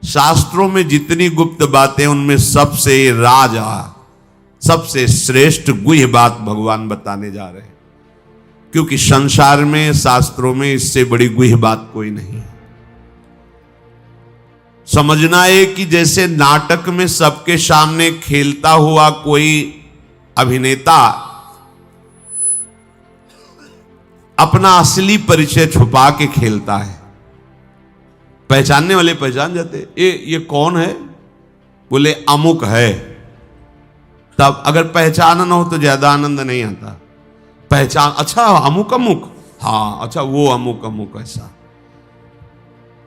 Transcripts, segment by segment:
शास्त्रों में जितनी गुप्त बातें, उनमें सबसे राजा, सबसे श्रेष्ठ गुह्य बात भगवान बताने जा रहे हैं, क्योंकि संसार में, शास्त्रों में इससे बड़ी गुह्य बात कोई नहीं है। समझना है कि जैसे नाटक में सबके सामने खेलता हुआ कोई अभिनेता अपना असली परिचय छुपा के खेलता है, पहचानने वाले पहचान जाते, ये कौन है, बोले अमुक है। तब अगर पहचान न हो तो ज्यादा आनंद नहीं आता। पहचान, अच्छा अमुक अमुक, हाँ अच्छा वो अमुक अमुक, ऐसा।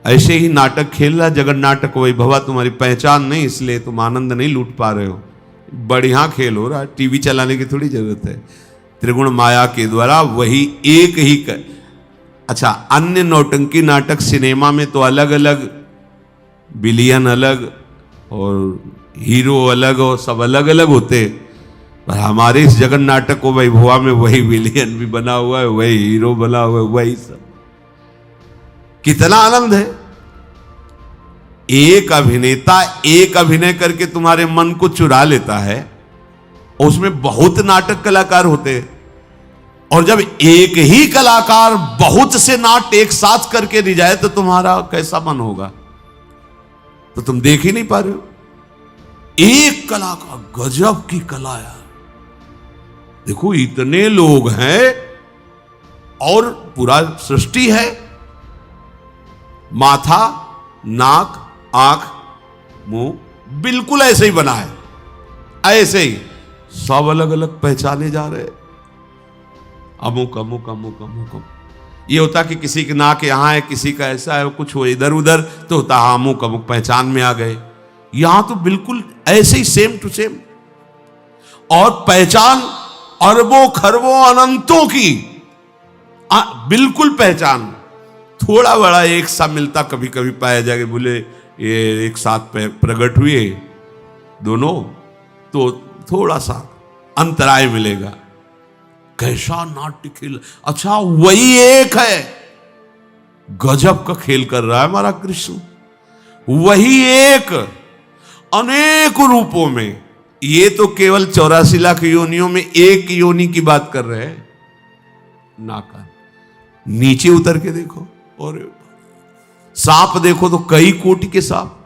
ऐसे ही नाटक खेल रहा जगन नाटक वैभवा, तुम्हारी पहचान नहीं, इसलिए तुम आनंद नहीं लूट पा रहे हो। बढ़िया खेल हो रहा है, टीवी चलाने की थोड़ी जरूरत है। त्रिगुण माया के द्वारा वही एक ही अच्छा, अन्य नौटंकी नाटक सिनेमा में तो अलग अलग, विलियन अलग और हीरो अलग और सब अलग अलग होते, पर हमारे इस जगन नाटक को वैभवा में वही विलियन भी बना हुआ है, वही हीरो बना हुआ है, वही सब। कितना आनंद है। एक अभिनेता एक अभिनय करके तुम्हारे मन को चुरा लेता है, और उसमें बहुत नाटक कलाकार होते हैं, और जब एक ही कलाकार बहुत से नाट्य एक साथ करके रिझाए तो तुम्हारा कैसा मन होगा। तो तुम देख ही नहीं पा रहे हो। एक कला का गजब की कला यार, देखो इतने लोग हैं और पूरा सृष्टि है, माथा, नाक, आंख, मुंह बिल्कुल ऐसे ही बना है, ऐसे ही सब अलग अलग पहचाने जा रहे। अमुक अमुक अमुक अमुक, ये होता कि किसी की नाक यहां है, किसी का ऐसा है, कुछ हो इधर उधर, तो होता अमुक अमुक, पहचान में आ गए। यहां तो बिल्कुल ऐसे ही सेम टू सेम, और पहचान अरबों खरबों अनंतों की बिल्कुल पहचान। थोड़ा बड़ा एक सा मिलता कभी कभी पाया जाएगा, बोले ये एक साथ प्रकट हुए दोनों, तो थोड़ा सा अंतराय मिलेगा। कैसा नाट्य खेल, अच्छा वही एक है, गजब का खेल कर रहा है हमारा कृष्ण। वही एक अनेक रूपों में, ये तो केवल 84 लाख योनियों में एक योनि की बात कर रहे हैं। नाका नीचे उतर के देखो, और सांप देखो तो कई कोटि के सांप,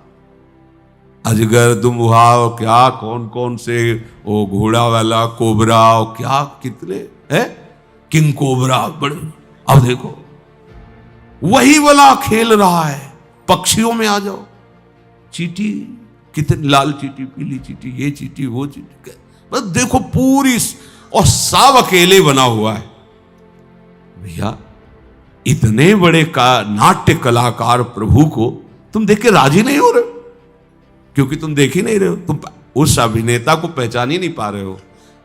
अजगर, दुम्बा, क्या कौन कौन से, वो घोड़ा वाला कोबरा, और क्या कितने है, किंग कोबरा बड़े। अब देखो वही वाला खेल रहा है। पक्षियों में आ जाओ, चींटी, कितनी लाल चींटी, पीली चींटी, ये चींटी, वो चींटी, बस देखो पूरी, और सब अकेले बना हुआ है। भैया इतने बड़े का नाट्य कलाकार प्रभु को तुम देख के राजी नहीं हो रहे, क्योंकि तुम देख ही नहीं रहे हो, तुम उस अभिनेता को पहचान ही नहीं पा रहे हो।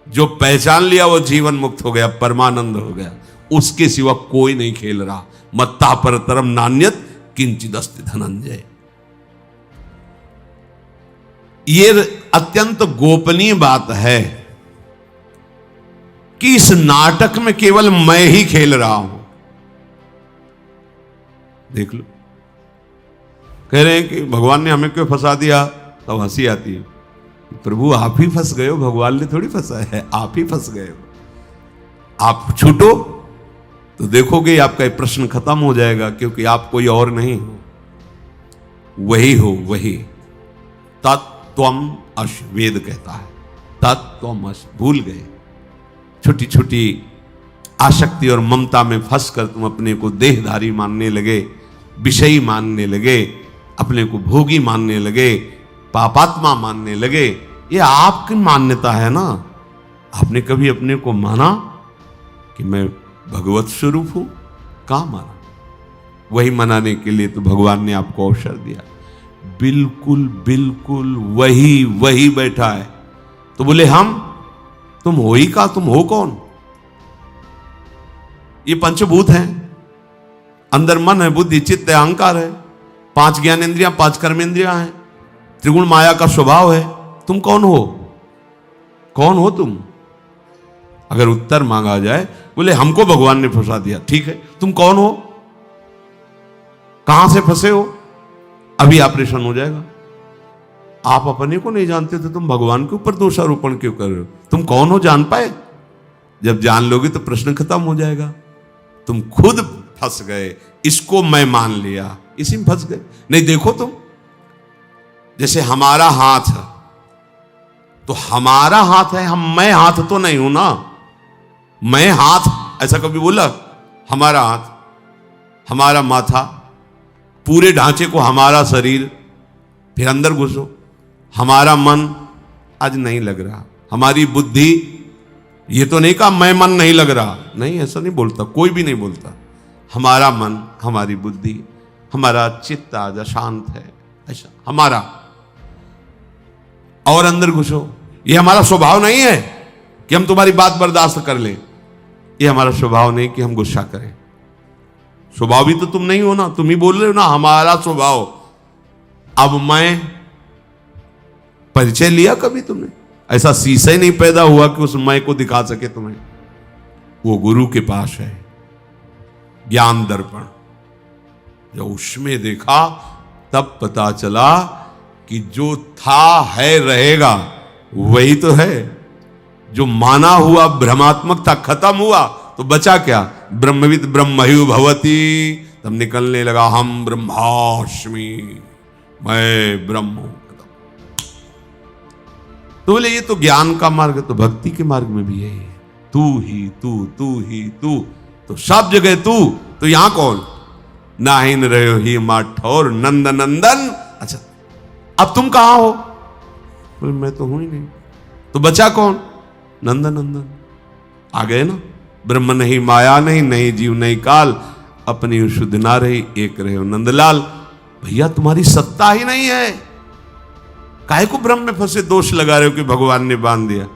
जो पहचान लिया वो जीवन मुक्त हो गया, परमानंद हो गया, उसके सिवा कोई नहीं खेल रहा। मत्ता परतरम नान्यत किंचिदस्ति धनंजय। ये अत्यंत गोपनीय बात है कि इस नाटक में केवल मैं ही खेल रहा हूं। देख लो, कह रहे हैं कि भगवान ने हमें क्यों फंसा दिया, तब हंसी आती है। प्रभु आप ही फंस गए हो, भगवान ने थोड़ी फंसा है, आप ही फंस गए हो। आप छूटो तो देखोगे आपका प्रश्न खत्म हो जाएगा, क्योंकि आप कोई और नहीं हो, वही हो, वही तत्त्वम अश, वेद कहता है तत्त्वम अश। भूल गए, छोटी छोटी आसक्ति और ममता में फंसकर तुम अपने को देहधारी मानने लगे, विषयी मानने लगे, अपने को भोगी मानने लगे, पापात्मा मानने लगे। ये आपकी मान्यता है ना। आपने कभी अपने को माना कि मैं भगवत स्वरूप हूं? कहां माना? वही मनाने के लिए तो भगवान ने आपको अवसर दिया। बिल्कुल बिल्कुल वही वही बैठा है। तो बोले हम, तुम हो ही का, तुम हो कौन? ये पंचभूत हैं, अंदर मन है, बुद्धि, चित्त है, अहंकार है, 5 ज्ञानेंद्रियां, 5 कर्मेंद्रियां हैं, त्रिगुण माया का स्वभाव है। तुम कौन हो? कौन हो तुम? अगर उत्तर मांगा जाए, बोले हमको भगवान ने फंसा दिया। ठीक है, तुम कौन हो? कहां से फंसे हो? अभी ऑपरेशन हो जाएगा। आप अपने को नहीं जानते तो तुम भगवान के ऊपर दोषारोपण क्यों कर रहे हो? तुम कौन हो जान पाए? जब जान लोगे तो प्रश्न खत्म हो जाएगा। तुम खुद फंस गए, इसको मैं मान लिया, इसी में फंस गए। नहीं देखो तुम, जैसे हमारा हाथ है तो हमारा हाथ है, मैं हाथ तो नहीं हूं ना। मैं हाथ ऐसा कभी बोला? हमारा हाथ, हमारा माथा, पूरे ढांचे को हमारा शरीर, फिर अंदर घुसो हमारा मन, आज नहीं लग रहा। हमारी बुद्धि, ये तो नहीं कहा मैं मन नहीं लग रहा, नहीं ऐसा नहीं बोलता, कोई भी नहीं बोलता। हमारा मन, हमारी बुद्धि, हमारा चित्त आज अशांत है, ऐसा हमारा। और अंदर घुसो, ये हमारा स्वभाव नहीं है कि हम तुम्हारी बात बर्दाश्त कर लें। ये हमारा स्वभाव नहीं कि हम गुस्सा करें। स्वभाव भी तो तुम नहीं हो ना, तुम ही बोल रहे हो ना हमारा स्वभाव। अब मैं परिचय लिया कभी तुमने? ऐसा शीशा ही नहीं पैदा हुआ कि उस मैं को दिखा सके तुम्हें। वो गुरु के पास है ज्ञान दर्पण। जब उसमें देखा तब पता चला कि जो था है रहेगा वही तो है। जो माना हुआ भ्रमात्मक था खत्म हुआ तो बचा क्या? ब्रह्मविद ब्रह्मयु भवति। तब निकलने लगा हम ब्रह्मास्मि, मैं ब्रह्म हूं। तो बोले ये तो ज्ञान का मार्ग है, तो भक्ति के मार्ग में भी यही है। तू ही तू, तू ही तू, तो सब जगह तू। तो यहां कौन? नाहिन रहो ही माठौर नंद नंदन। अच्छा अब तुम कहां हो? बोले मैं तो हूं ही नहीं। तो बचा कौन? नंद नंदन। आ गए ना। ब्रह्म नहीं माया नहीं, नहीं जीव नहीं काल, अपनी शुद्ध ना रही एक रहे हो नंदलाल। भैया तुम्हारी सत्ता ही नहीं है, काहे को ब्रह्म में फंसे दोष लगा रहे हो कि भगवान ने बांध दिया।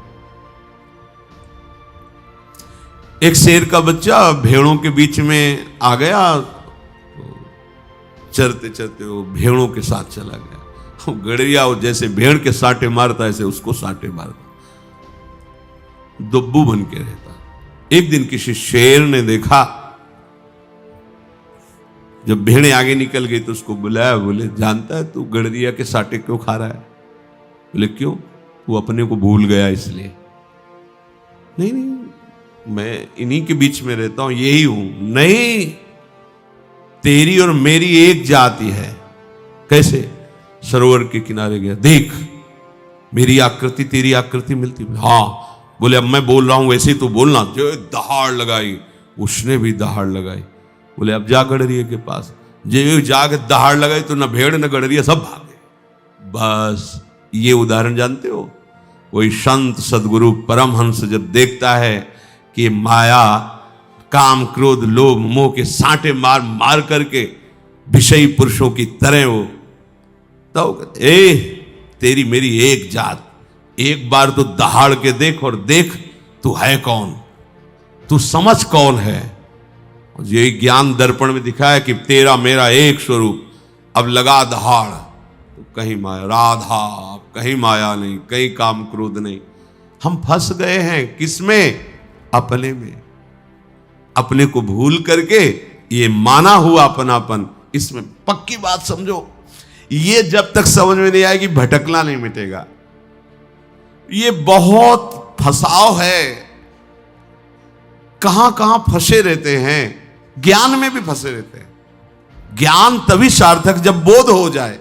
एक शेर का बच्चा भेड़ों के बीच में आ गया, चरते चरते वो भेड़ों के साथ चला गया। गड़रिया जैसे भेड़ के साटे मारता ऐसे उसको साटे मारता, दुब्बू बन के रहता। एक दिन किसी शेर ने देखा, जब भेड़ें आगे निकल गई तो उसको बुलाया। बोले जानता है तू गड़रिया के साटे क्यों खा रहा है? बोले क्यों? वो अपने को भूल गया इसलिए। नहीं नहीं मैं इन्हीं के बीच में रहता हूं, यही हूं। नहीं, तेरी और मेरी एक जाति है। कैसे? सरोवर के किनारे गया, देख मेरी आकृति तेरी आकृति मिलती। हाँ। बोले अब मैं बोल रहा हूं वैसे ही तो बोलना। जो दहाड़ लगाई, उसने भी दहाड़ लगाई। बोले अब जा गड़रिया के पास। जो जाके दहाड़ लगाई तो न भेड़ न गड़रिया सब भागे। बस ये उदाहरण जानते हो? वही संत सदगुरु परमहंस जब देखता है कि माया काम क्रोध लोभ मोह के सांटे मार मार करके विषयी पुरुषों की तरह हो, तो ए तेरी मेरी एक जात, एक बार तो दहाड़ के देख और देख तू है कौन, तू समझ कौन है। ये ज्ञान दर्पण में दिखाया कि तेरा मेरा एक स्वरूप। अब लगा दहाड़ तो कहीं माया राधा, कहीं माया नहीं, कहीं काम क्रोध नहीं। हम फंस गए हैं किसमें? अपने में। अपने को भूल करके ये माना हुआ अपनापन, इसमें पक्की बात समझो, ये जब तक समझ में नहीं आएगी भटकना नहीं मिटेगा। ये बहुत फंसाव है, कहां कहां फंसे रहते हैं, ज्ञान में भी फंसे रहते हैं। ज्ञान तभी सार्थक जब बोध हो जाए।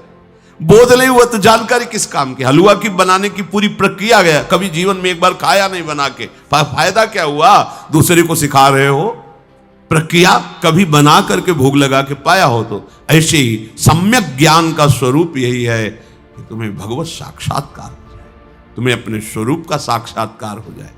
बोध नहीं हुआ तो जानकारी किस काम की? हलवा की बनाने की पूरी प्रक्रिया गया, कभी जीवन में एक बार खाया नहीं बना के, फायदा क्या हुआ? दूसरे को सिखा रहे हो। प्रक्रिया कभी बना करके भोग लगा के पाया हो तो। ऐसे ही सम्यक ज्ञान का स्वरूप यही है कि तुम्हें भगवत साक्षात्कार हो जाए, तुम्हें अपने स्वरूप का साक्षात्कार हो जाए।